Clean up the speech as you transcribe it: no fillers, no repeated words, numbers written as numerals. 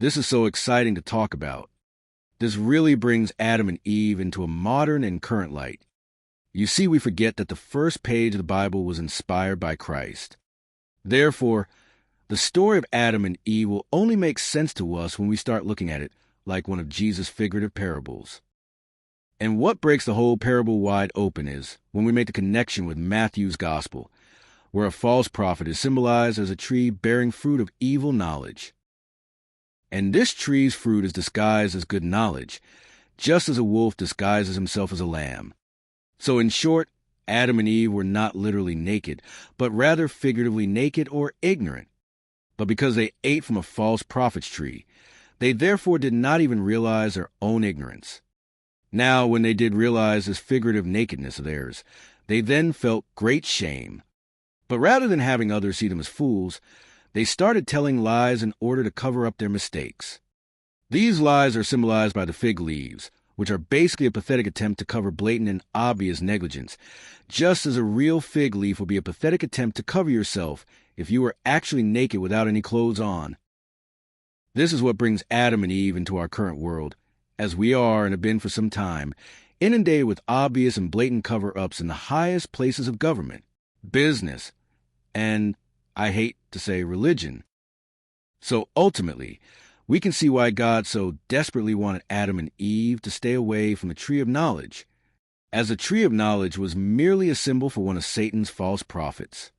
This is so exciting to talk about. This really brings Adam and Eve into a modern and current light. You see, we forget that the first page of the Bible was inspired by Christ. Therefore, the story of Adam and Eve will only make sense to us when we start looking at it like one of Jesus' figurative parables. And what breaks the whole parable wide open is when we make the connection with Matthew's gospel, where a false prophet is symbolized as a tree bearing fruit of evil knowledge. And this tree's fruit is disguised as good knowledge, just as a wolf disguises himself as a lamb. So in short, Adam and Eve were not literally naked, but rather figuratively naked or ignorant. But because they ate from a false prophet's tree, they therefore did not even realize their own ignorance. Now, when they did realize this figurative nakedness of theirs, they then felt great shame. But rather than having others see them as fools, they started telling lies in order to cover up their mistakes. These lies are symbolized by the fig leaves, which are basically a pathetic attempt to cover blatant and obvious negligence, just as a real fig leaf would be a pathetic attempt to cover yourself if you were actually naked without any clothes on. This is what brings Adam and Eve into our current world, as we are and have been for some time, inundated with obvious and blatant cover-ups in the highest places of government, business, and, I hate to say, religion. So ultimately, we can see why God so desperately wanted Adam and Eve to stay away from the tree of knowledge, as the tree of knowledge was merely a symbol for one of Satan's false prophets.